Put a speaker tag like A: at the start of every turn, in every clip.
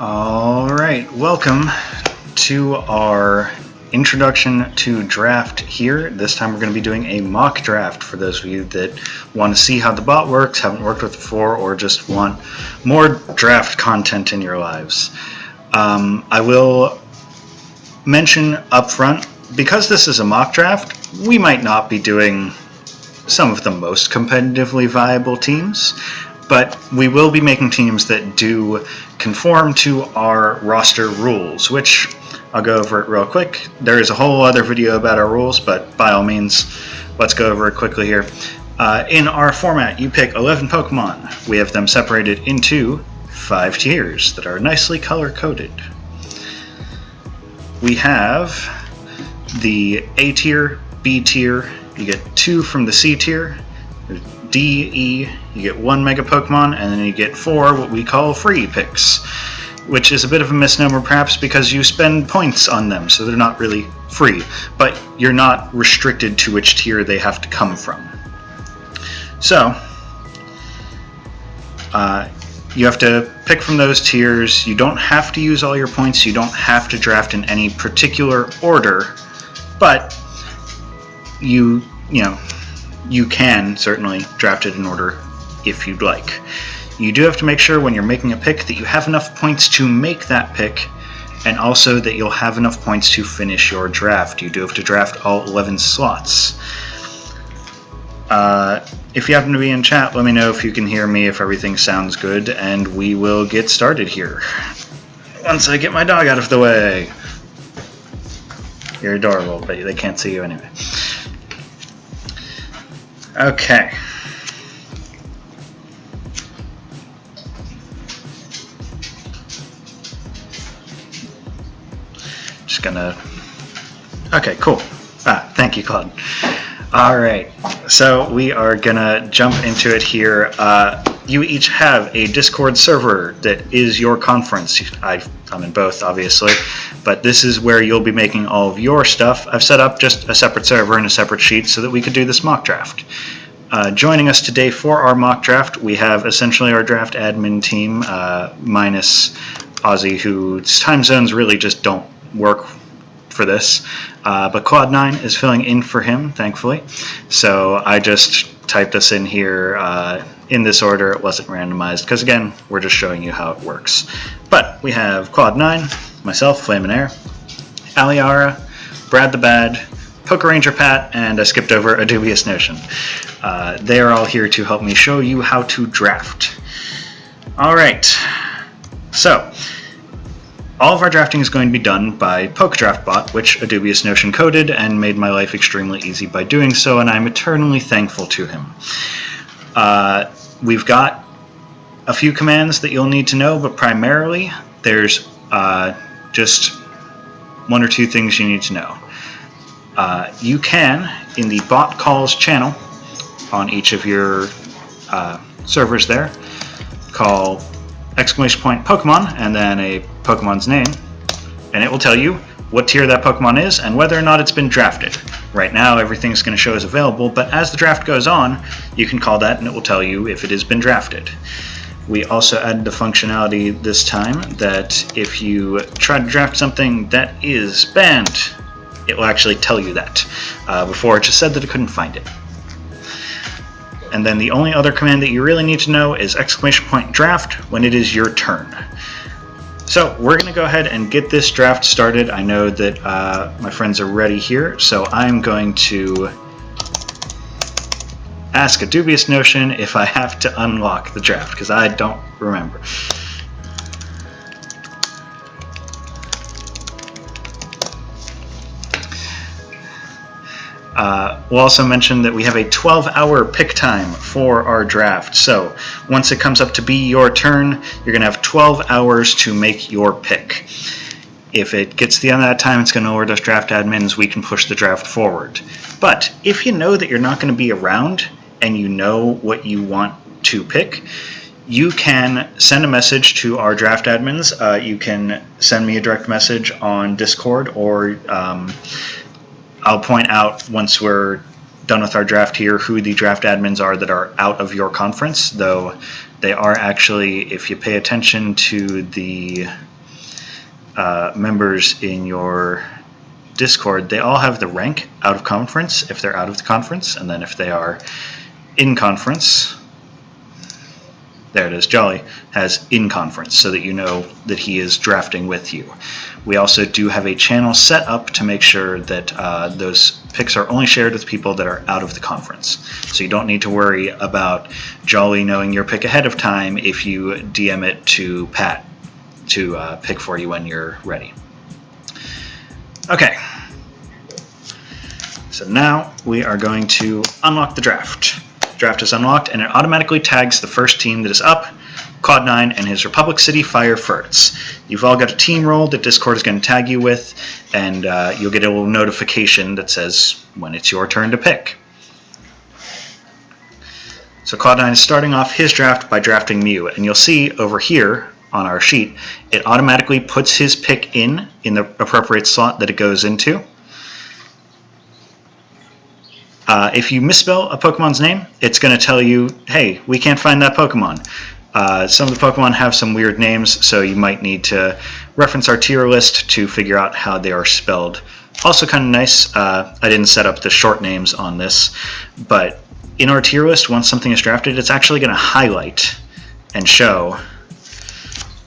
A: Alright, welcome to our introduction to draft here. This time we're going to be doing a mock draft for those of you that want to see how the bot works, haven't worked with it before, or just want more draft content in your lives. I will mention up front, because this is a mock draft, we might not be doing some of the most competitively viable teams, but we will be making teams that do conform to our roster rules, which I'll go over it real quick. There is a whole other video about our rules, but by all means, let's go over it quickly here. In our format, you pick 11 Pokemon. We have them separated into 5 tiers that are nicely color-coded. We have the A tier, B tier, you get 2 from the C tier, D, E, you get 1 Mega Pokemon, and then you get 4 what we call free picks, which is a bit of a misnomer perhaps because you spend points on them, so they're not really free, but you're not restricted to which tier they have to come from. So, you have to pick from those tiers. You don't have to use all your points, you don't have to draft in any particular order, but you can certainly draft it in order if you'd like. You do have to make sure when you're making a pick that you have enough points to make that pick, and also that you'll have enough points to finish your draft. You do have to draft all 11 slots. If you happen to be in chat, let me know if you can hear me, if everything sounds good, and we will get started here. Once I get my dog out of the way. You're adorable, but they can't see you anyway. Okay. Just gonna... Okay, cool. Thank you, Claude. Alright, so we are gonna jump into it here. You each have a Discord server that is your conference. I'm in both, obviously, but this is where you'll be making all of your stuff. I've set up just a separate server and a separate sheet so that we could do this mock draft. Joining us today for our mock draft, we have essentially our draft admin team, minus Ozzy, whose time zones really just don't work for this, but Cloud9 is filling in for him, thankfully. So I just typed us in here in this order. It wasn't randomized because, again, we're just showing you how it works. But we have Cloud9, myself, Flaminair, Aliara, Brad the Bad, Pokeranger Pat, and I skipped over A Dubious Notion. They are all here to help me show you how to draft. Alright, so all of our drafting is going to be done by PokeDraftBot, which A Dubious Notion coded and made my life extremely easy by doing so, and I'm eternally thankful to him. We've got a few commands that you'll need to know, but primarily there's just 1 or 2 things you need to know. You can, in the bot calls channel on each of your servers there, call !Pokemon and then a Pokemon's name, and it will tell you what tier that Pokemon is and whether or not it's been drafted. Right now everything's going to show as available, but as the draft goes on, you can call that and it will tell you if it has been drafted. We also added the functionality this time that if you try to draft something that is banned, it will actually tell you that. Before it just said that it couldn't find it. And then the only other command that you really need to know is !Draft when it is your turn. So we're going to go ahead and get this draft started. I know that my friends are ready here, so I'm going to ask A Dubious Notion if I have to unlock the draft, because I don't remember. We'll also mention that we have a 12-hour pick time for our draft. So once it comes up to be your turn, you're going to have 12 hours to make your pick. If it gets to the end of that time, it's going to alert us draft admins. We can push the draft forward. But if you know that you're not going to be around and you know what you want to pick, you can send a message to our draft admins. You can send me a direct message on Discord, or I'll point out once we're done with our draft here who the draft admins are that are out of your conference, though they are actually, if you pay attention to the members in your Discord, they all have the rank out of conference if they're out of the conference, and then if they are in conference, there it is, Jolly has in conference, so that you know that he is drafting with you. We also do have a channel set up to make sure that those picks are only shared with people that are out of the conference. So you don't need to worry about Jolly knowing your pick ahead of time if you DM it to Pat to pick for you when you're ready. Okay. So now we are going to unlock the draft. Draft is unlocked, and it automatically tags the first team that is up, Cloud9 and his Republic City Fire Furts. You've all got a team role that Discord is going to tag you with, and you'll get a little notification that says when it's your turn to pick. So Cloud9 is starting off his draft by drafting Mew, and you'll see over here on our sheet, it automatically puts his pick in the appropriate slot that it goes into. If you misspell a Pokemon's name, it's going to tell you, hey, we can't find that Pokemon. Some of the Pokemon have some weird names, so you might need to reference our tier list to figure out how they are spelled. Also kind of nice, I didn't set up the short names on this, but in our tier list, once something is drafted, it's actually going to highlight and show.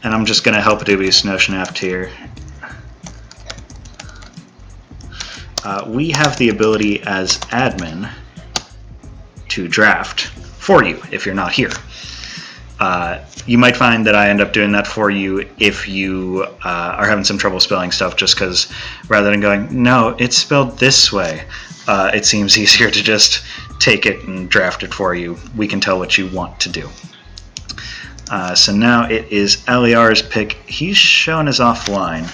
A: And I'm just going to help a dubious notion apt here. We have the ability as admin to draft for you if you're not here. You might find that I end up doing that for you if you are having some trouble spelling stuff, just because rather than going, no, it's spelled this way, it seems easier to just take it and draft it for you. We can tell what you want to do. So now it is Aliar's pick. He's shown as offline,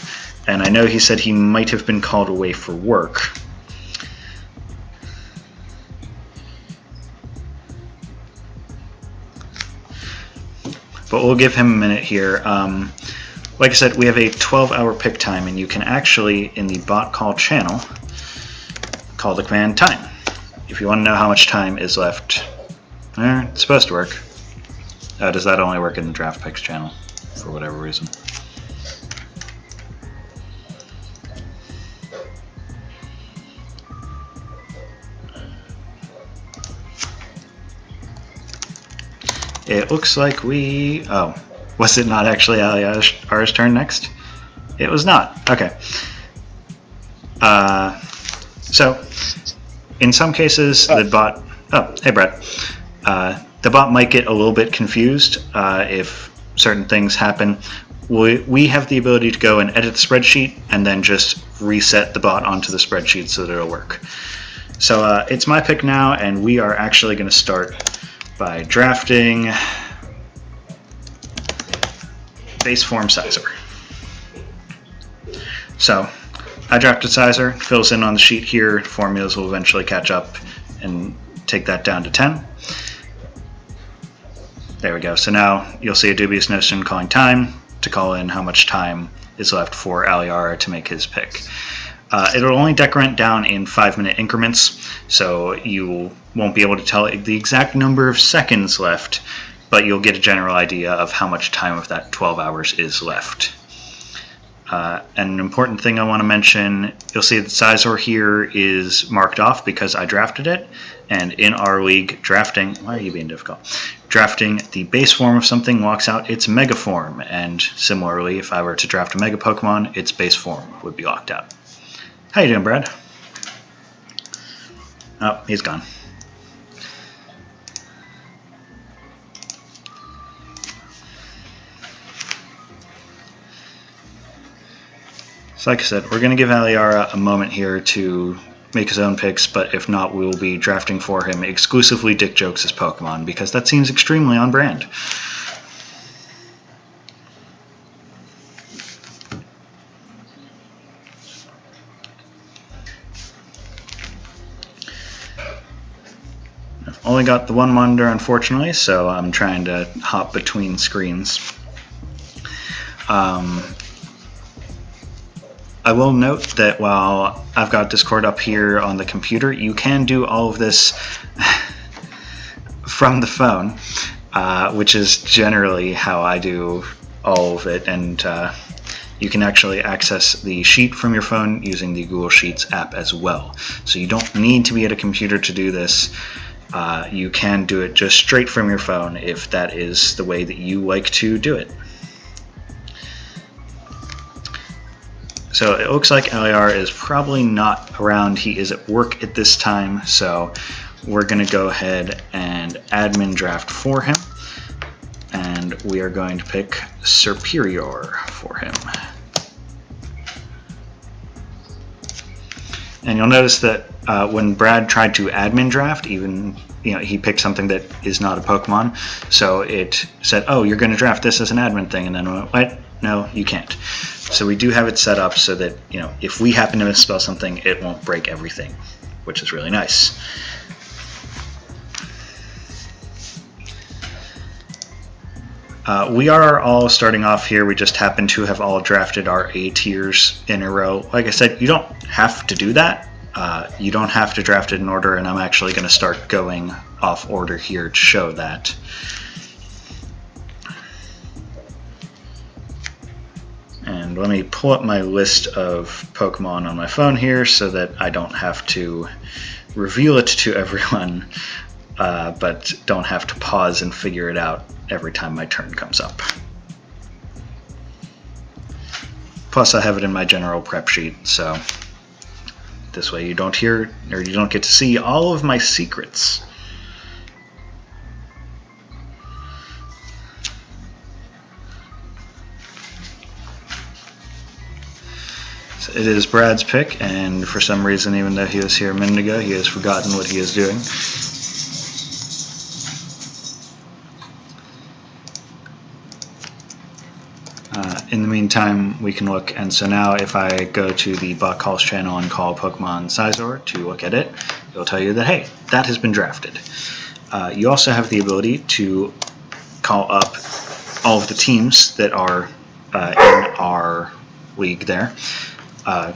A: and I know he said he might have been called away for work. But we'll give him a minute here. Like I said, we have a 12-hour pick time, and you can actually, in the bot call channel, call the command time. If you want to know how much time is left, it's supposed to work. Does that only work in the draft picks channel, for whatever reason? It looks like we... Oh, was it not actually Aliar's turn next? It was not. Okay. So, in some cases, the bot... Oh, hey, Brett. The bot might get a little bit confused if certain things happen. We have the ability to go and edit the spreadsheet and then just reset the bot onto the spreadsheet so that it'll work. So it's my pick now, and we are actually going to start by drafting base form Sizer. So I drafted Sizer, fills in on the sheet here. Formulas will eventually catch up and take that down to 10. There we go. So now you'll see a dubious notion calling time to call in how much time is left for Aliar to make his pick. It'll only decrement down in 5-minute increments, so you won't be able to tell the exact number of seconds left, but you'll get a general idea of how much time of that 12 hours is left. And an important thing I want to mention, you'll see that Sizer here is marked off because I drafted it, and in our league, drafting, why are you being difficult? Drafting the base form of something locks out its mega form, and similarly, if I were to draft a mega Pokemon, its base form would be locked out. How you doing, Brad? Oh, he's gone. So like I said, we're going to give Aliar a moment here to make his own picks, but if not, we will be drafting for him exclusively Dick Jokes' Pokemon, because that seems extremely on brand. I've only got the one monitor, unfortunately, so I'm trying to hop between screens. I will note that while I've got Discord up here on the computer, you can do all of this from the phone, which is generally how I do all of it, and you can actually access the sheet from your phone using the Google Sheets app as well. So you don't need to be at a computer to do this. You can do it just straight from your phone if that is the way that you like to do it. So it looks like LAR is probably not around. He is at work at this time, so we're going to go ahead and admin draft for him. And we are going to pick Superior for him. And you'll notice that when Brad tried to admin draft, even he picked something that is not a Pokemon, so it said, "Oh, you're going to draft this as an admin thing," and then went, "What? No, you can't." So we do have it set up so that if we happen to misspell something, it won't break everything, which is really nice. We are all starting off here. We just happen to have all drafted our A tiers in a row. Like I said, you don't have to do that. You don't have to draft it in order, and I'm actually going to start going off order here to show that. And let me pull up my list of Pokemon on my phone here so that I don't have to reveal it to everyone, but don't have to pause and figure it out every time my turn comes up. Plus I have it in my general prep sheet, so this way you don't hear, or you don't get to see all of my secrets. So it is Brad's pick, and for some reason, even though he was here a minute ago, he has forgotten what he is doing. In the meantime, we can look, and so now if I go to the Bot Calls channel and call Pokemon Scizor to look at it, it'll tell you that, hey, that has been drafted. You also have the ability to call up all of the teams that are in our league there.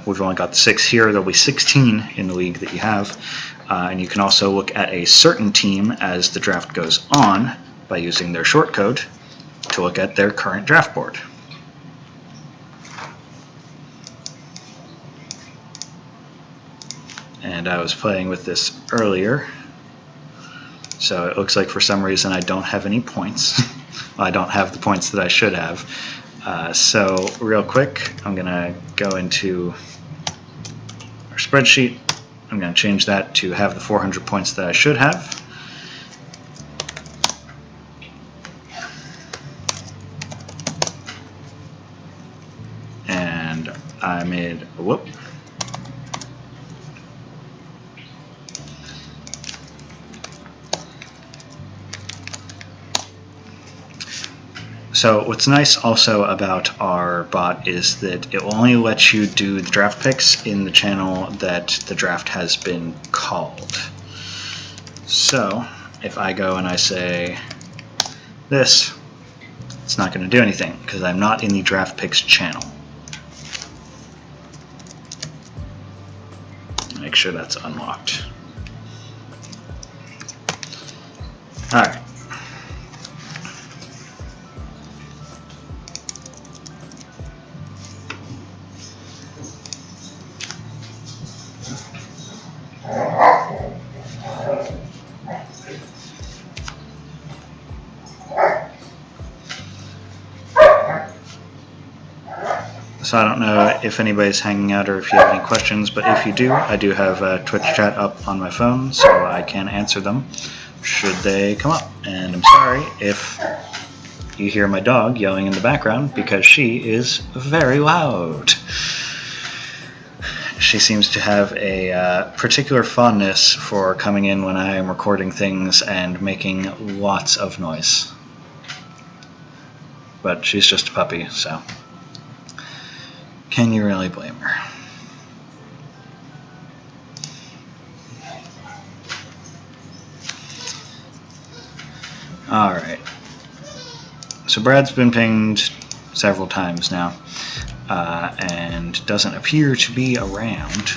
A: We've only got 6 here. There'll be 16 in the league that you have. And you can also look at a certain team as the draft goes on by using their shortcode to look at their current draft board. And I was playing with this earlier, so it looks like for some reason I don't have any points. Well, I don't have the points that I should have. So real quick, I'm going to go into our spreadsheet. I'm going to change that to have the 400 points that I should have. And I made a whoop. So what's nice also about our bot is that it will only let you do the draft picks in the channel that the draft has been called. So if I go and I say this, it's not going to do anything because I'm not in the draft picks channel. Make sure that's unlocked. Alright. So I don't know if anybody's hanging out or if you have any questions, but if you do, I do have a Twitch chat up on my phone, so I can answer them should they come up. And I'm sorry if you hear my dog yelling in the background because she is very loud. She seems to have a particular fondness for coming in when I am recording things and making lots of noise. But she's just a puppy, so can you really blame her? Alright. So Brad's been pinged several times now, and doesn't appear to be around.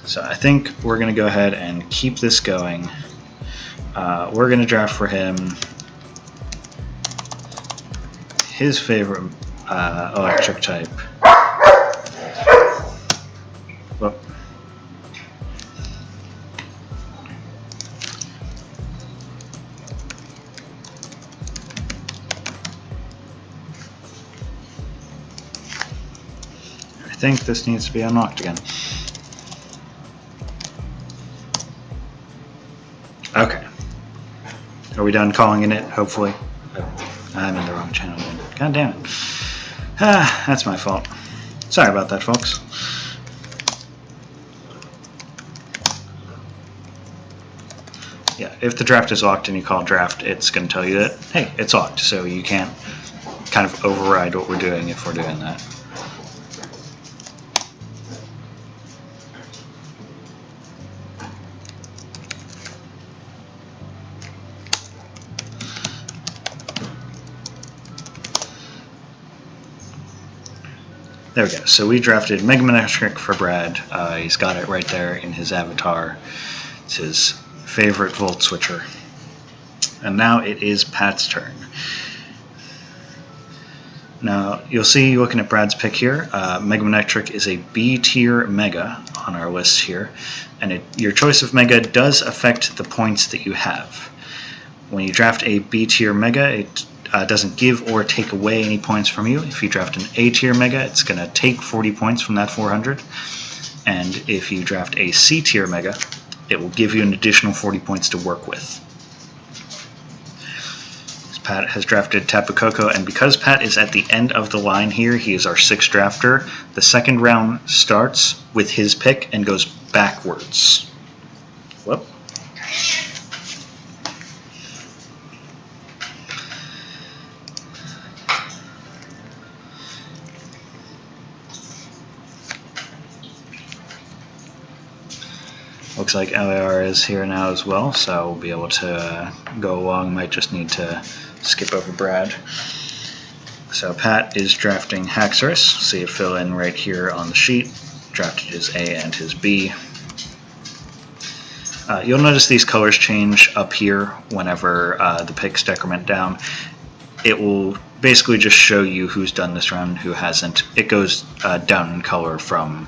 A: So I think we're going to go ahead and keep this going. We're going to draft for him his favorite electric type. Whoop. I think this needs to be unlocked again. Okay. Are we done calling it? Hopefully. I'm in the wrong channel again. God damn it. That's my fault. Sorry about that, folks. Yeah, if the draft is locked and you call draft, it's going to tell you that, hey, it's locked, so you can't kind of override what we're doing if we're doing that. There we go. So we drafted Mega Man Electric for Brad. He's got it right there in his avatar. It's his favorite Volt Switcher. And now it is Pat's turn. Now, you'll see, looking at Brad's pick here, Mega Man Electric is a B-tier Mega on our list here. And your choice of Mega does affect the points that you have. When you draft a B-tier Mega, it doesn't give or take away any points from you. If you draft an A-tier Mega, it's going to take 40 points from that 400. And if you draft a C-tier Mega, it will give you an additional 40 points to work with. Pat has drafted Tapu Koko, and because Pat is at the end of the line here, he is our 6th drafter. The second round starts with his pick and goes backwards. Whoop. Looks like LAR is here now as well, so we'll be able to go along. Might just need to skip over Brad. So Pat is drafting Haxorus. See it fill in right here on the sheet. Drafted his A and his B. You'll notice these colors change up here whenever the picks decrement down. It will basically just show you who's done this round and who hasn't. It goes down in color from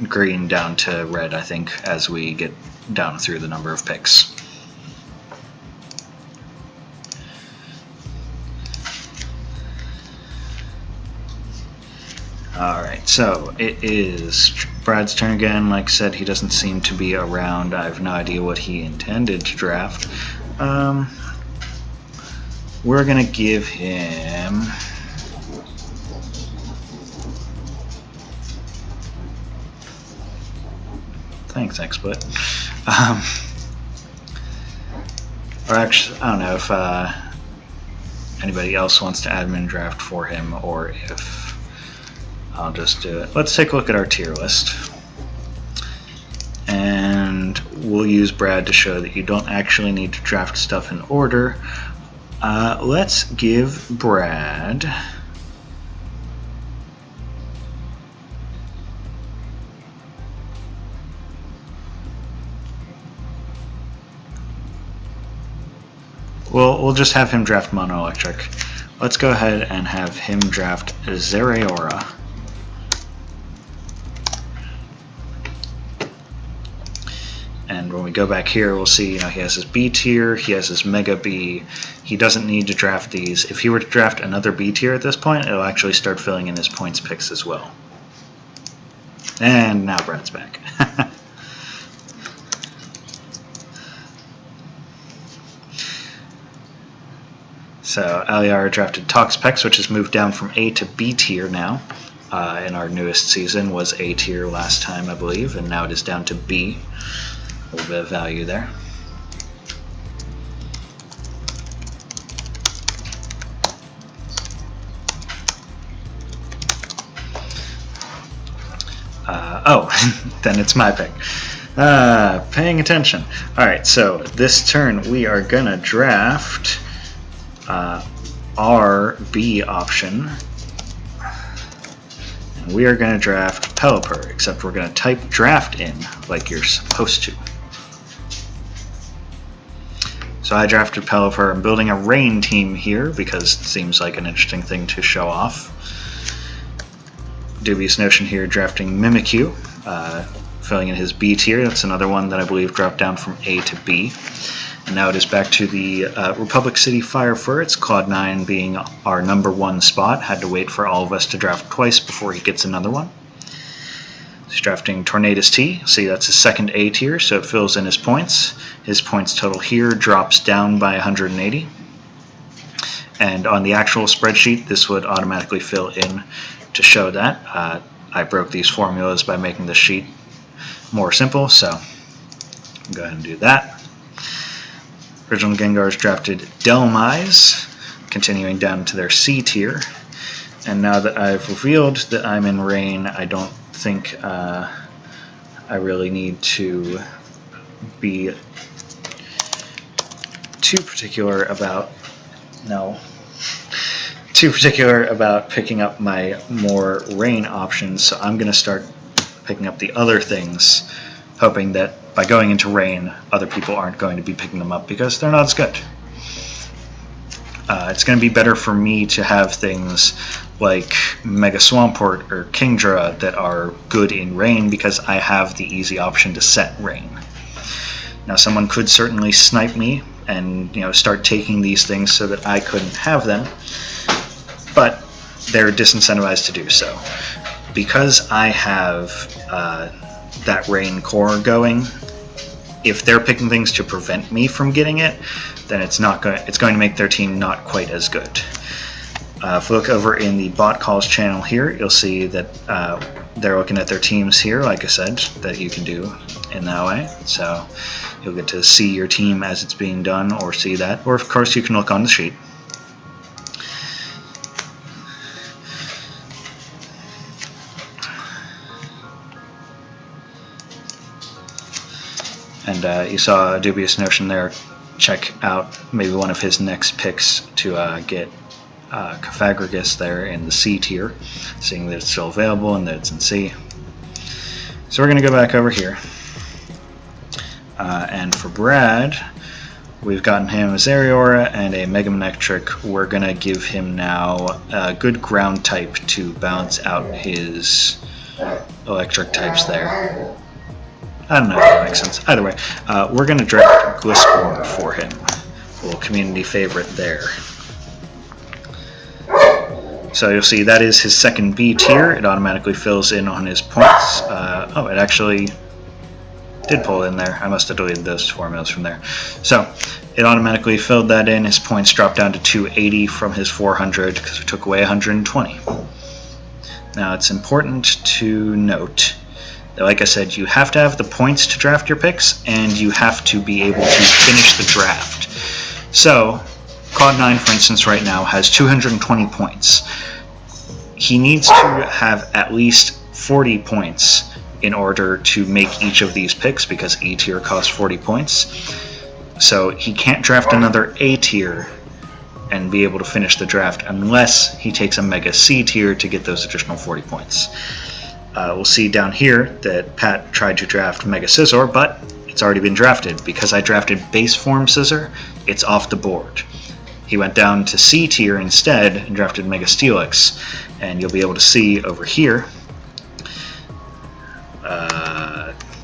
A: green down to red, I think, as we get down through the number of picks. Alright, so it is Brad's turn again. Like I said, he doesn't seem to be around. I have no idea what he intended to draft. We're going to give him... Thanks, XSplit. Or actually, I don't know if anybody else wants to admin draft for him, or if I'll just do it. Let's take a look at our tier list. And we'll use Brad to show that you don't actually need to draft stuff in order. Let's give Brad... We'll just have him draft Mono Electric. Let's go ahead and have him draft Zeraora. And when we go back here, we'll see, he has his B tier, he has his Mega B. He doesn't need to draft these. If he were to draft another B tier at this point, it'll actually start filling in his points picks as well. And now Brad's back. So Aliara drafted Toxapex, which has moved down from A to B tier now. In our newest season, was A tier last time, I believe, and now it is down to B. A little bit of value there. Then it's my pick. Paying attention. Alright, so this turn we are gonna draft our B option. And we are going to draft Pelipper, except we're going to type draft in like you're supposed to. So I drafted Pelipper. I'm building a rain team here because it seems like an interesting thing to show off. Dubious Notion here drafting Mimikyu, filling in his B tier. That's another one that I believe dropped down from A to B. And now it is back to the Republic City Fire Fur. It's Cloud9 being our #1 spot. Had to wait for all of us to draft twice before he gets another one. He's drafting Tornadus T. See, that's his second A tier, so it fills in his points. His points total here drops down by 180. And on the actual spreadsheet, this would automatically fill in to show that. I broke these formulas by making the sheet more simple, so I'll go ahead and do that. Original Gengars drafted Dhelmise, continuing down to their C tier. And now that I've revealed that I'm in rain, I don't think I really need to be too particular about picking up my more rain options. So I'm going to start picking up the other things, hoping that by going into rain, other people aren't going to be picking them up because they're not as good. It's going to be better for me to have things like Mega Swampert or Kingdra that are good in rain because I have the easy option to set rain. Now someone could certainly snipe me and start taking these things so that I couldn't have them, but they're disincentivized to do so. Because I have that rain core going, if they're picking things to prevent me from getting it, then it's going to make their team not quite as good. If we look over in the bot calls channel here, you'll see that they're looking at their teams here, like I said, that you can do in that way. So you'll get to see your team as it's being done, or see that, or of course you can look on the sheet. And you saw a Dubious Notion there. Check out maybe one of his next picks to get Cofagrigus there in the C tier, seeing that it's still available and that it's in C. So we're going to go back over here. And for Brad, we've gotten him a Zeraora and a Mega Manectric. We're going to give him now a good ground type to balance out his electric types there. I don't know if that makes sense. Either way, we're going to draft Gliscor for him. A little community favorite there. So you'll see that is his second B tier. It automatically fills in on his points. Oh, it actually did pull in there. I must have deleted those formulas from there. So it automatically filled that in. His points dropped down to 280 from his 400 because we took away 120. Now it's important to note, like I said, you have to have the points to draft your picks, and you have to be able to finish the draft. So, Cloud9, for instance, right now has 220 points. He needs to have at least 40 points in order to make each of these picks, because E tier costs 40 points. So he can't draft another A tier and be able to finish the draft unless he takes a Mega C tier to get those additional 40 points. We'll see down here that Pat tried to draft Mega Scizor, but it's already been drafted. Because I drafted base form Scizor, it's off the board. He went down to C tier instead and drafted Mega Steelix, and you'll be able to see over here,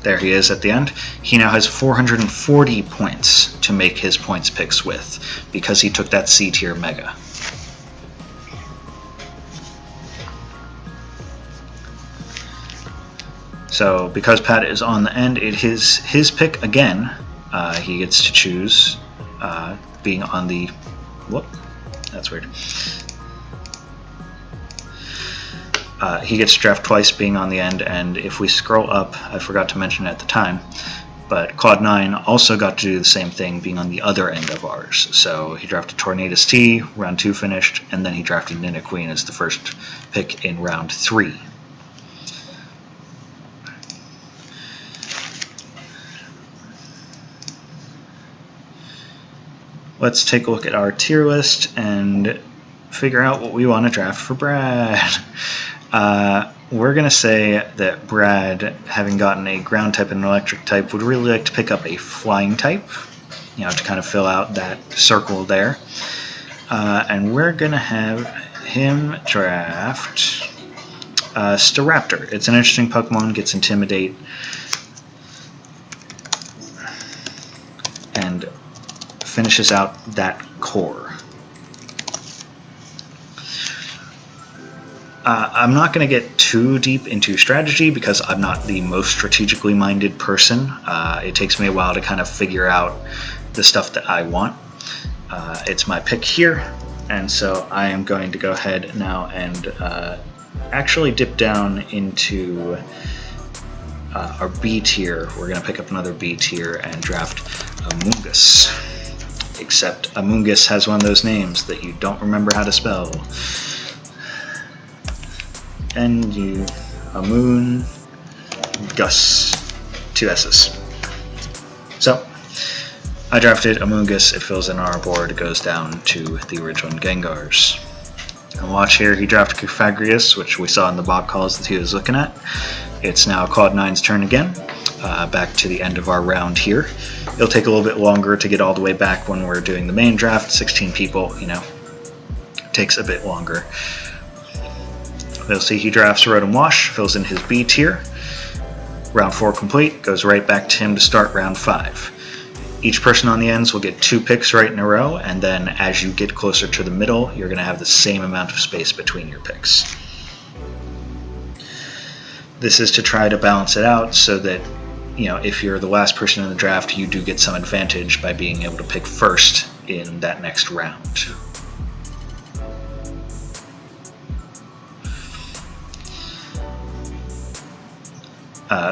A: there he is at the end. He now has 440 points to make his points picks with, because he took that C tier Mega. So because Pat is on the end, it is his pick again. He gets to choose being on the... Whoop, that's weird. He gets to draft twice being on the end, and if we scroll up, I forgot to mention it at the time, but Cloud9 also got to do the same thing being on the other end of ours. So he drafted Tornadus T, round 2 finished, and then he drafted Nidoqueen as the first pick in round 3. Let's take a look at our tier list and figure out what we want to draft for Brad. We're going to say that Brad, having gotten a ground type and an electric type, would really like to pick up a flying type. to kind of fill out that circle there. And we're going to have him draft Staraptor. It's an interesting Pokemon, gets Intimidate, and finishes out that core. I'm not going to get too deep into strategy because I'm not the most strategically minded person. It takes me a while to kind of figure out the stuff that I want. It's my pick here, and so I am going to go ahead now and actually dip down into our B tier. We're going to pick up another B tier and draft Amoonguss. Except Amoonguss has one of those names that you don't remember how to spell. Amoonguss, 2 S's. So, I drafted Amoonguss, it fills in our board, it goes down to the original Gengars. And watch here, he drafted Cofagrigus, which we saw in the bot calls that he was looking at. It's now Cloud9's turn again, back to the end of our round here. It'll take a little bit longer to get all the way back when we're doing the main draft, 16 people, takes a bit longer. You'll see he drafts Rotom Wash, fills in his B tier. Round 4 complete, goes right back to him to start round 5. Each person on the ends will get 2 picks right in a row, and then as you get closer to the middle, you're going to have the same amount of space between your picks. This is to try to balance it out so that, if you're the last person in the draft, you do get some advantage by being able to pick first in that next round.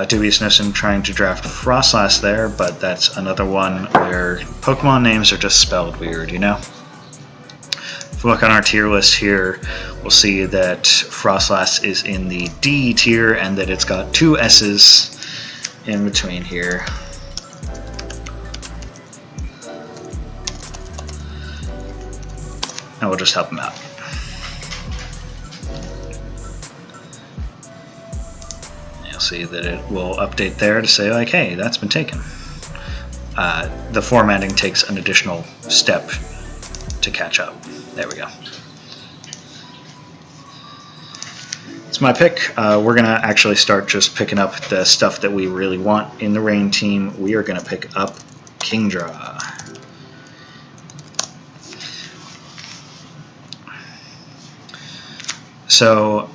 A: Dubiousness in trying to draft Frostlass there, but that's another one where Pokemon names are just spelled weird, If we look on our tier list here, we'll see that Frostlass is in the D tier and that it's got 2 S's in between here. And we'll just help him out. See that it will update there to say like, hey, that's been taken. The formatting takes an additional step to catch up. There we go. It's my pick. We're gonna actually start just picking up the stuff that we really want in the rain team. We are gonna pick up Kingdra. So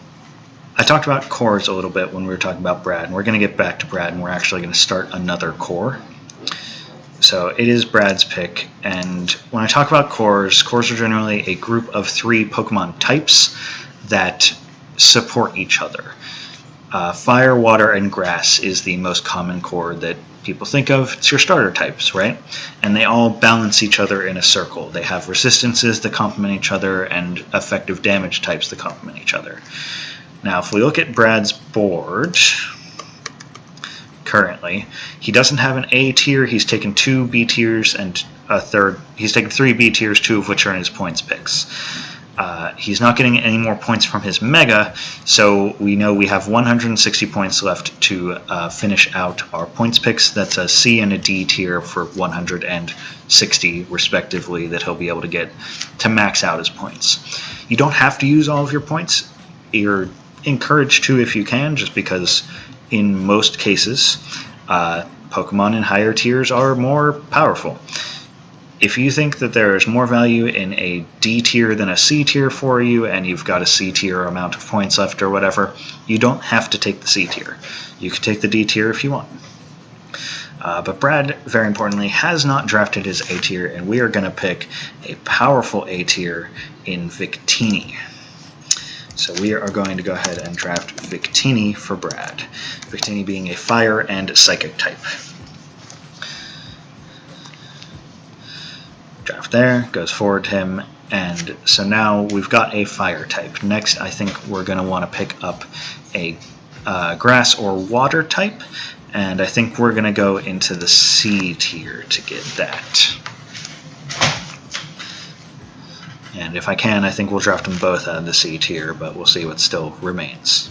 A: I talked about cores a little bit when we were talking about Brad, and we're going to get back to Brad, and we're actually going to start another core. So it is Brad's pick, and when I talk about cores are generally a group of 3 Pokemon types that support each other. Fire, water, and grass is the most common core that people think of. It's your starter types, right? And they all balance each other in a circle. They have resistances that complement each other and effective damage types that complement each other. Now, if we look at Brad's board, currently, he doesn't have an A tier. He's taken 2 B tiers and a third. He's taken 3 B tiers, 2 of which are in his points picks. He's not getting any more points from his Mega, so we know we have 160 points left to finish out our points picks. That's a C and a D tier for 160, respectively, that he'll be able to get to max out his points. You don't have to use all of your points. You're encouraged to if you can, just because in most cases Pokemon in higher tiers are more powerful. If you think that there is more value in a D tier than a C tier for you, and you've got a C tier amount of points left or whatever, you don't have to take the C tier. You can take the D tier if you want. But Brad, very importantly, has not drafted his A tier, and we are going to pick a powerful A tier in Victini. So we are going to go ahead and draft Victini for Brad. Victini being a fire and psychic type. Draft there, goes forward to him, and so now we've got a fire type. Next, I think we're going to want to pick up a grass or water type, and I think we're going to go into the C tier to get that. And if I can, I think we'll draft them both out of the C tier, but we'll see what still remains.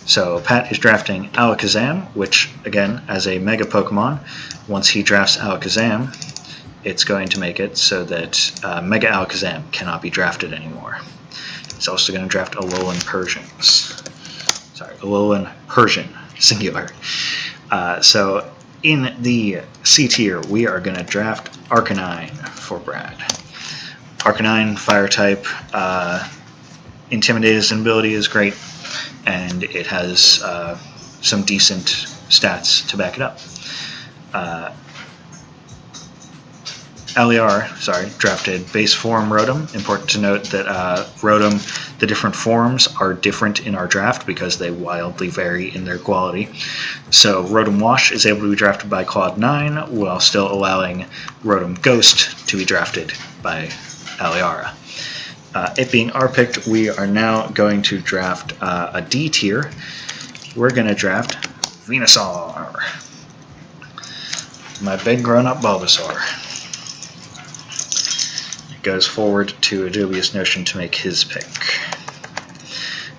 A: So Pat is drafting Alakazam, which, again, as a Mega Pokemon, once he drafts Alakazam, it's going to make it so that Mega Alakazam cannot be drafted anymore. It's also going to draft Alolan Persians. Sorry, Alolan Persian, singular. So in the C tier, we are going to draft Arcanine for Brad. Arcanine, fire type, Intimidating ability is great, and it has some decent stats to back it up. Aliar, drafted base form Rotom. Important to note that Rotom, the different forms are different in our draft because they wildly vary in their quality. So Rotom Wash is able to be drafted by Claude 9 while still allowing Rotom Ghost to be drafted by Aliara. It being our pick, we are now going to draft a D tier. We're going to draft Venusaur, my big grown-up Bulbasaur. Goes forward to a dubious notion to make his pick.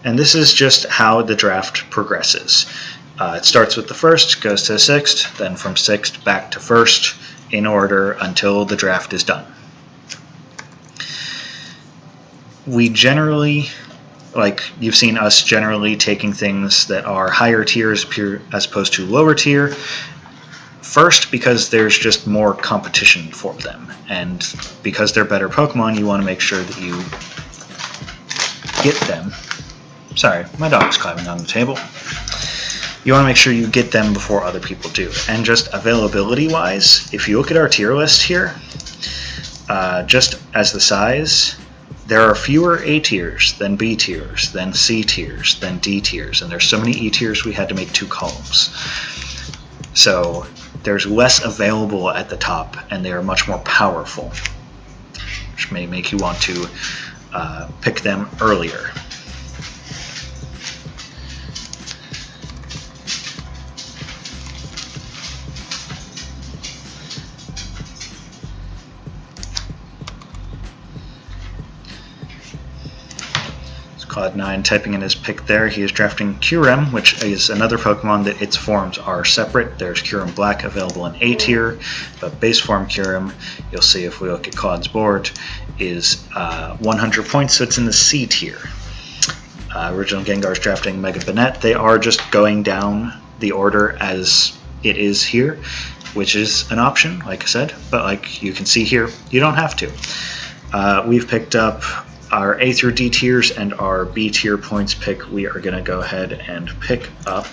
A: And this is just how the draft progresses. It starts with the first, goes to the sixth, then from sixth back to first, in order until the draft is done. We generally, like you've seen us generally taking things that are higher tiers as opposed to lower tier, first, because there's just more competition for them, and because they're better Pokemon, you want to make sure that you get them. Sorry, my dog's climbing on the table. You want to make sure you get them before other people do. And just availability-wise, if you look at our tier list here, just as the size, there are fewer A tiers than B tiers, than C tiers, than D tiers, and there's so many E tiers we had to make 2 columns. So there's less available at the top, and they are much more powerful, which may make you want to pick them earlier. Cloud9 typing in his pick there. He is drafting Kyurem, which is another Pokemon that its forms are separate. There's Kyurem Black available in A tier, but base form Kyurem, you'll see if we look at Claude's board, is 100 points, so it's in the C tier. Original Gengar's drafting Mega Banette. They are just going down the order as it is here, which is an option, like I said, but like you can see here, you don't have to. We've picked up our A through D tiers and our B tier points pick. We are going to go ahead and pick up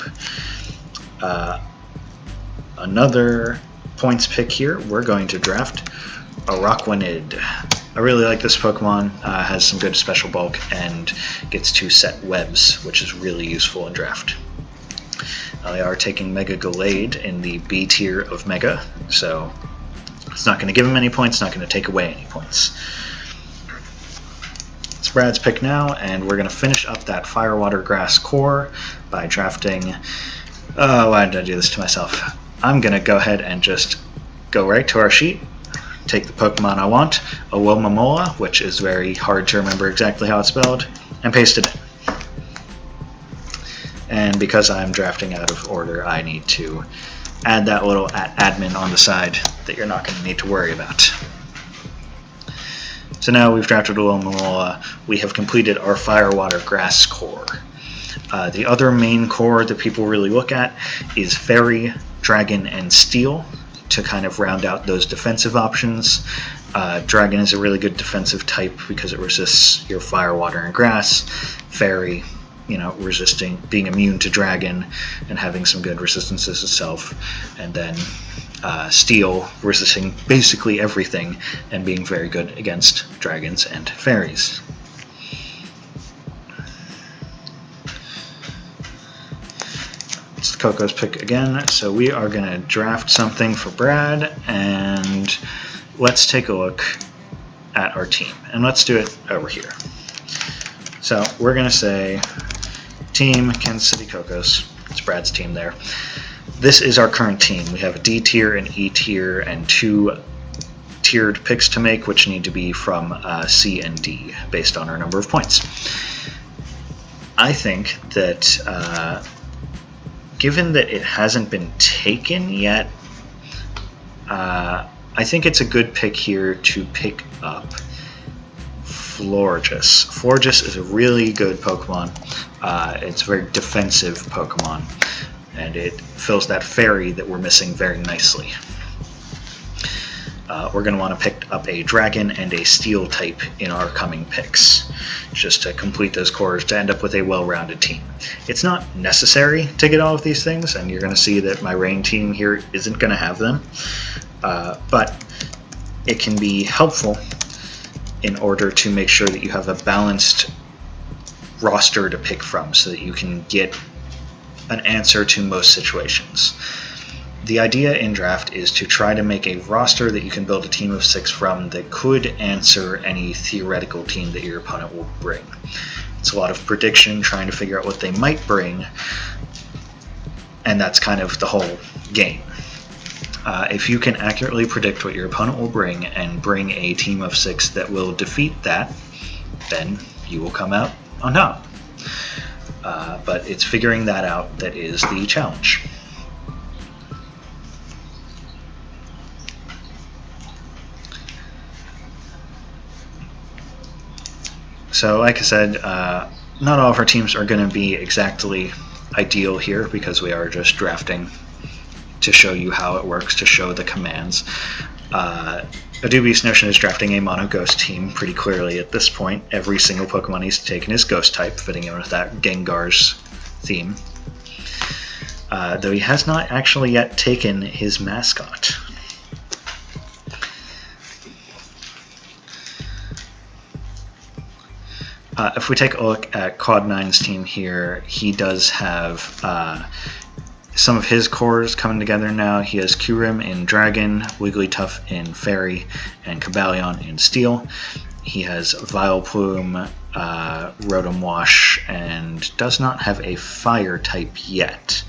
A: another points pick here. We're going to draft Araquanid. I really like this Pokemon. Has some good special bulk and gets to set webs, which is really useful in draft. They are taking Mega Gallade in the B tier of Mega, so it's not going to give him any points, not going to take away any points. It's Brad's pick now, and we're going to finish up that Fire, Water, Grass core by drafting... Oh, why did I do this to myself? I'm going to go ahead and just go right to our sheet, take the Pokemon I want, Alomomola, which is very hard to remember exactly how it's spelled, and paste it in. And because I'm drafting out of order, I need to add that little admin on the side that you're not going to need to worry about. So now we've drafted Alomomola, we have completed our Fire, Water, Grass core. The other main core that people really look at is Fairy, Dragon, and Steel to kind of round out those defensive options. Dragon is a really good defensive type because it resists your Fire, Water, and Grass. Fairy, resisting, being immune to Dragon and having some good resistances itself. And then Steel, resisting basically everything and being very good against dragons and fairies. It's Coco's pick again, so we are going to draft something for Brad, and let's take a look at our team. And let's do it over here. So we're going to say Team Kansas City Cocos. It's Brad's team there. This is our current team. We have a D tier, an E tier, and 2 tiered picks to make, which need to be from C and D based on our number of points. I think that given that it hasn't been taken yet, I I think it's a good pick here to pick up Florges. Florges is a really good Pokemon. It's a very defensive Pokemon, and it fills that fairy that we're missing very nicely. We're going to want to pick up a Dragon and a Steel type in our coming picks, just to complete those cores to end up with a well-rounded team. It's not necessary to get all of these things, and you're going to see that my Rain team here isn't going to have them, but it can be helpful in order to make sure that you have a balanced roster to pick from so that you can get an answer to most situations. The idea in draft is to try to make a roster that you can build a team of 6 from that could answer any theoretical team that your opponent will bring. It's a lot of prediction, trying to figure out what they might bring, and that's kind of the whole game. If you can accurately predict what your opponent will bring and bring a team of 6 that will defeat that, then you will come out on top. But it's figuring that out that is the challenge. So like I said, not all of our teams are going to be exactly ideal here because we are just drafting to show you how it works, to show the commands. A dubious notion is drafting a mono ghost team pretty clearly at this point. Every single Pokemon he's taken is ghost type, fitting in with that Gengar's theme. Though he has not actually yet taken his mascot. If we take a look at Cloud9's team here, he does have some of his cores coming together now. He has Kyurem in Dragon, Wigglytuff in Fairy, and Cobalion in Steel. He has Vileplume, Rotom Wash, and does not have a Fire type yet.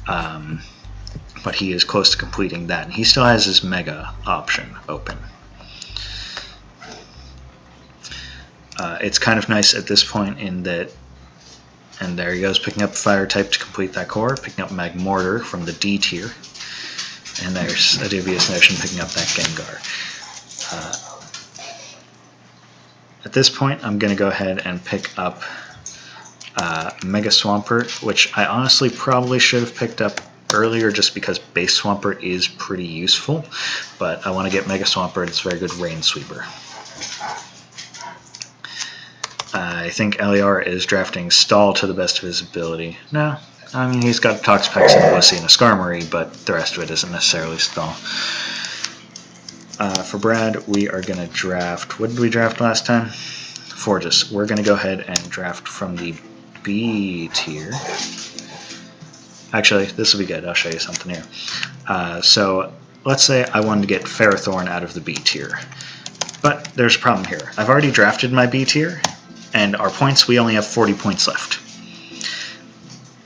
A: But he is close to completing that, and he still has his Mega option open. It's kind of nice at this point in that, and there he goes, picking up Fire type to complete that core, picking up Magmortar from the D tier, and there's a dubious notion picking up that Gengar. At this point, I'm going to go ahead and pick up Mega Swampert, which I honestly probably should have picked up earlier just because Base Swampert is pretty useful, but I want to get Mega Swampert. It's a very good Rain Sweeper. I think LER is drafting Stall to the best of his ability. No, I mean, he's got Toxapex and a Wussy and a Skarmory, but the rest of it isn't necessarily Stall. For Brad, we are going to draft... What did we draft last time? Florges. We're going to go ahead and draft from the B tier. Actually, this will be good. I'll show you something here. So let's say I wanted to get Ferrothorn out of the B tier. But there's a problem here. I've already drafted my B tier, and our points, we only have 40 points left.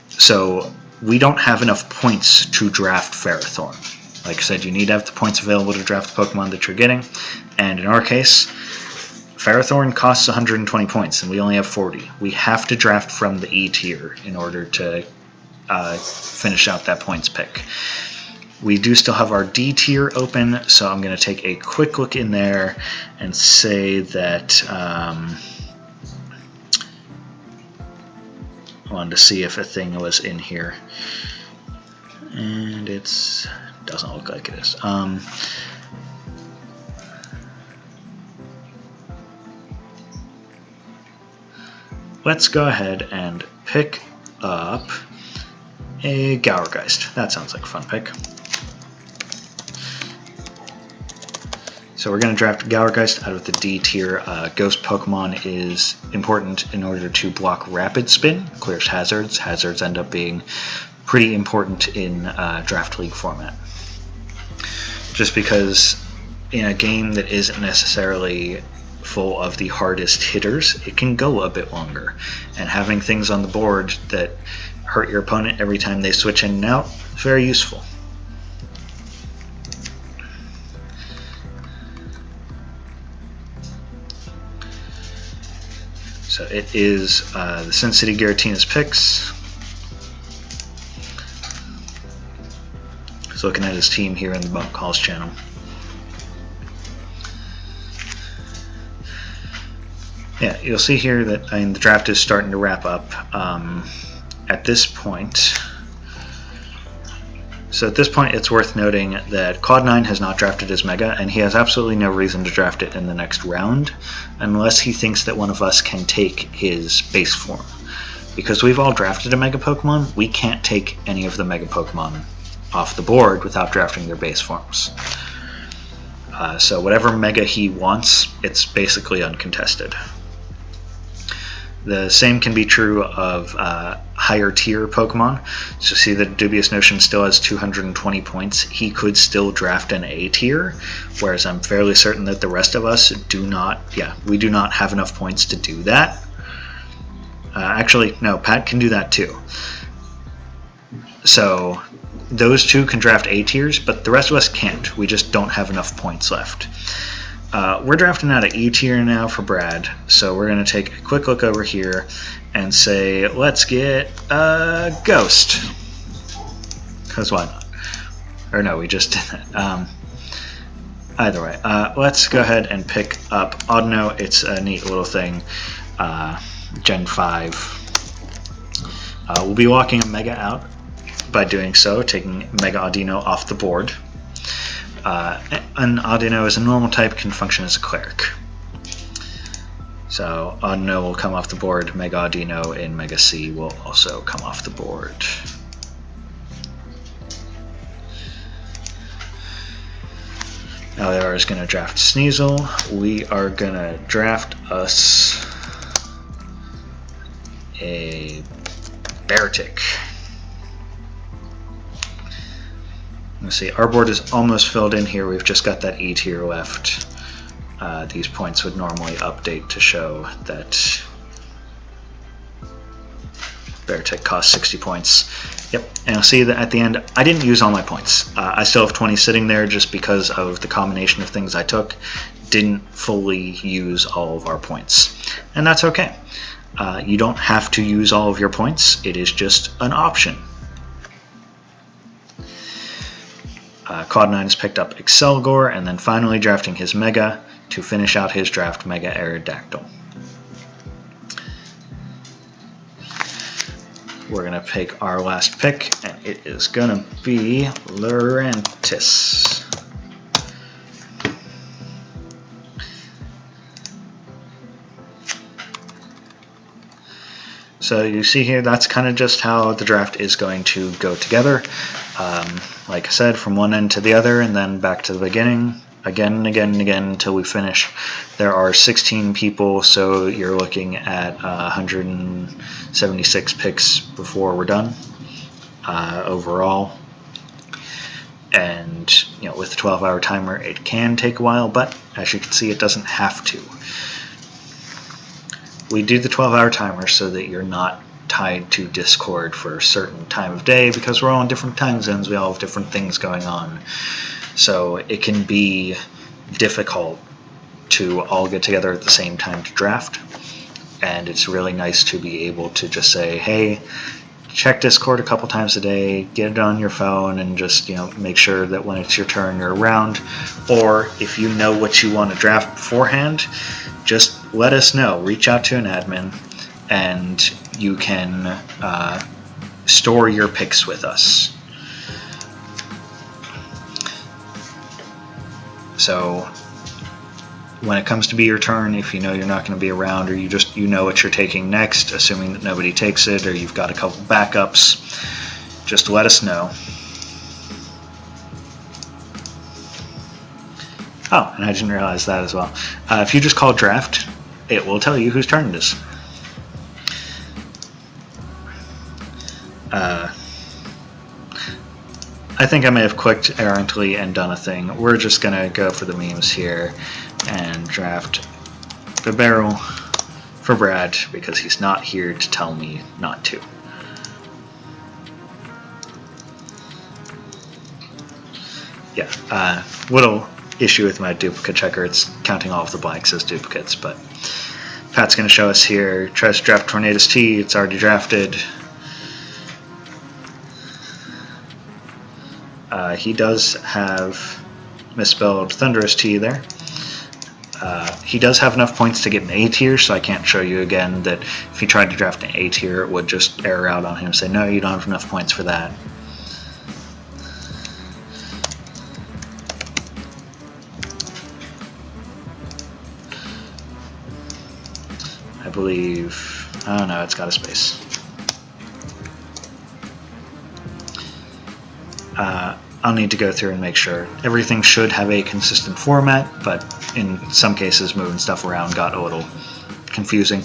A: So we don't have enough points to draft Ferrothorn. Like I said, you need to have the points available to draft the Pokemon that you're getting, and in our case, Ferrothorn costs 120 points, and we only have 40. We have to draft from the E tier in order to finish out that points pick. We do still have our D tier open, so I'm going to take a quick look in there and say that I wanted to see if a thing was in here, and it doesn't look like it is. Let's go ahead and pick up a Gourgeist. That sounds like a fun pick. So we're going to draft Gourgeist out of the D tier. Ghost Pokemon is important in order to block Rapid Spin, clears hazards. Hazards end up being pretty important in Draft League format. Just because in a game that isn't necessarily full of the hardest hitters, it can go a bit longer. And having things on the board that hurt your opponent every time they switch in and out is very useful. So it is the Sin City Giratina's picks. He's looking at his team here in the Bump Calls channel. Yeah, you'll see here that the draft is starting to wrap up at this point. So at this point, it's worth noting that Cloud9 has not drafted his Mega, and he has absolutely no reason to draft it in the next round, unless he thinks that one of us can take his base form. Because we've all drafted a Mega Pokemon, we can't take any of the Mega Pokemon off the board without drafting their base forms. So whatever Mega he wants, it's basically uncontested. The same can be true of higher tier Pokemon. So see that Dubious Notion still has 220 points. He could still draft an A tier, whereas I'm fairly certain that the rest of us do not. Yeah, we do not have enough points to do that. Actually, no, Pat can do that too. So those two can draft A tiers, but the rest of us can't. We just don't have enough points left. We're drafting out of E tier now for Brad, so we're going to take a quick look over here and say, let's get a Ghost. Because why not? Or no, we just did that. Either way, let's go ahead and pick up Audino. It's a neat little thing. Gen 5. We'll be walking a Mega out by doing so, taking Mega Audino off the board. An Audino is a normal type, can function as a cleric. So Audino will come off the board, Mega Audino in Mega C will also come off the board. Now LR is going to draft Sneasel. We are going to draft us a Beartic. Let's see, our board is almost filled in here. We've just got that E tier left. These points would normally update to show that Beartic costs 60 points. Yep, and you'll see that at the end, I didn't use all my points. I still have 20 sitting there just because of the combination of things I took. Didn't fully use all of our points. And that's okay. You don't have to use all of your points. It is just an option. Cloud9 has picked up Excelgor, and then finally drafting his Mega to finish out his draft, Mega Aerodactyl. We're going to pick our last pick, and it is going to be Lurantis. So you see here, that's kind of just how the draft is going to go together. Like I said, from one end to the other, and then back to the beginning, again and again and again until we finish. There are 16 people, so you're looking at 176 picks before we're done overall. And with the 12-hour timer, it can take a while, but as you can see, it doesn't have to. We do the 12-hour timer so that you're not tied to Discord for a certain time of day, because we're all in different time zones, we all have different things going on. So it can be difficult to all get together at the same time to draft, and it's really nice to be able to just say, hey, check Discord a couple times a day, get it on your phone, and just make sure that when it's your turn you're around. Or if you know what you want to draft beforehand, just let us know. Reach out to an admin, and you can store your picks with us. So when it comes to be your turn, if you know you're not going to be around, or you know what you're taking next, assuming that nobody takes it, or you've got a couple backups, just let us know. Oh, and I didn't realize that as well. If you just call draft, it will tell you whose turn it is. I think I may have clicked errantly and done a thing. We're just going to go for the memes here and draft the barrel for Brad, because he's not here to tell me not to. Yeah, little issue with my duplicate checker. It's counting all of the blanks as duplicates, but Pat's going to show us here. Tries to draft Tornadus T. It's already drafted. He does have misspelled Thunderous T there. he does have enough points to get an A tier, so I can't show you again that if he tried to draft an A tier, it would just error out on him and say, no, you don't have enough points for that. I believe, oh no, it's got a space. I'll need to go through and make sure. Everything should have a consistent format, but in some cases moving stuff around got a little confusing.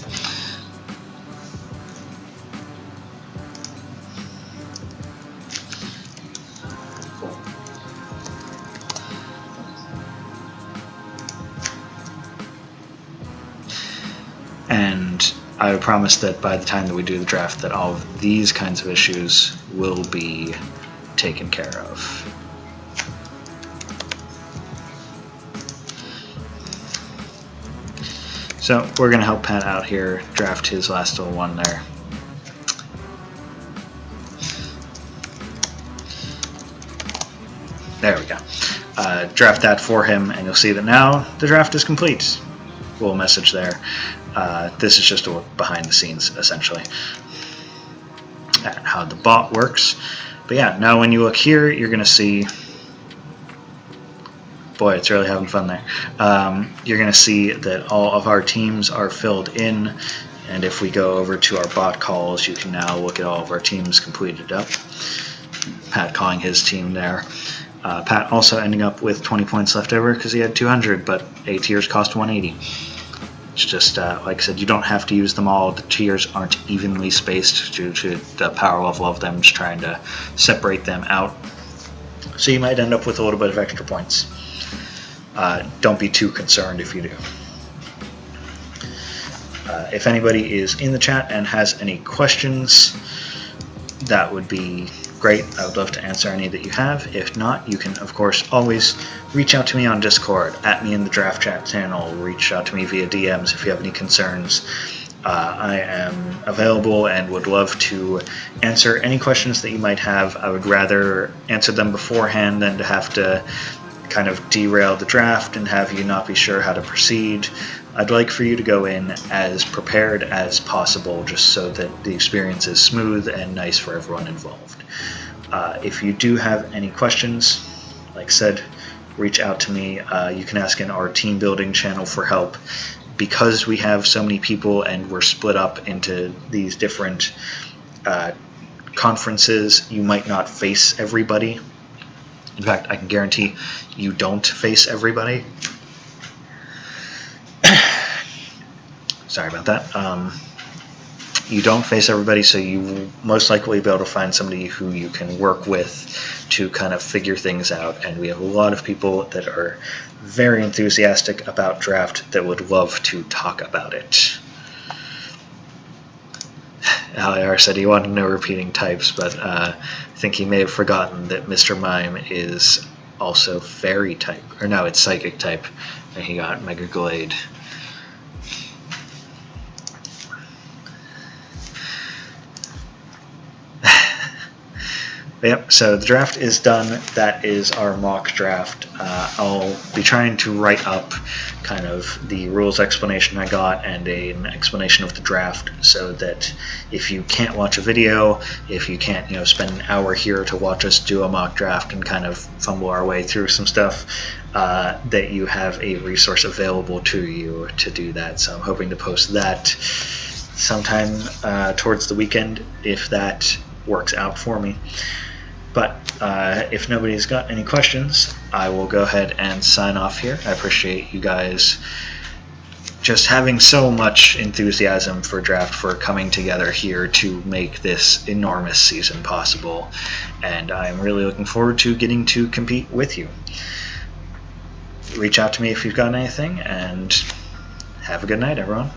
A: And I promise that by the time that we do the draft that all of these kinds of issues will be taken care of. So we're going to help Pat out here, draft his last little one there. There we go. Draft that for him, and you'll see that now the draft is complete. Little message there. This is just a look behind the scenes, essentially, at how the bot works. But yeah, now when you look here, you're going to see, boy, it's really having fun there. You're going to see that all of our teams are filled in, and if we go over to our bot calls, you can now look at all of our teams completed up. Pat calling his team there. Pat also ending up with 20 points left over because he had 200, but A tiers cost 180. It's just, like I said, you don't have to use them all. The tiers aren't evenly spaced due to the power level of them, just trying to separate them out. So you might end up with a little bit of extra points. Don't be too concerned if you do. If anybody is in the chat and has any questions, that would be great. I would love to answer any that you have. If not, you can, of course, always reach out to me on Discord, at me in the Draft Chat channel, reach out to me via DMs if you have any concerns. I am available and would love to answer any questions that you might have. I would rather answer them beforehand than to have to kind of derail the draft and have you not be sure how to proceed. I'd like for you to go in as prepared as possible, just so that the experience is smooth and nice for everyone involved. If you do have any questions, like I said, reach out to me. You can ask in our team building channel for help. Because we have so many people and we're split up into these different conferences, you might not face everybody. In fact, I can guarantee you don't face everybody. Sorry about that. You don't face everybody, so you will most likely be able to find somebody who you can work with to kind of figure things out. And we have a lot of people that are very enthusiastic about draft that would love to talk about it. LAR said he wanted no repeating types, but I think he may have forgotten that Mr. Mime is also fairy type, or no, it's psychic type, and he got Mega Glade. Yep, so the draft is done. That is our mock draft. I'll be trying to write up kind of the rules explanation I got and an explanation of the draft, so that if you can't watch a video, if you can't, spend an hour here to watch us do a mock draft and kind of fumble our way through some stuff, that you have a resource available to you to do that. So I'm hoping to post that sometime towards the weekend, if that works out for me. But if nobody's got any questions, I will go ahead and sign off here. I appreciate you guys just having so much enthusiasm for draft, for coming together here to make this enormous season possible. And I'm really looking forward to getting to compete with you. Reach out to me if you've got anything, and have a good night, everyone.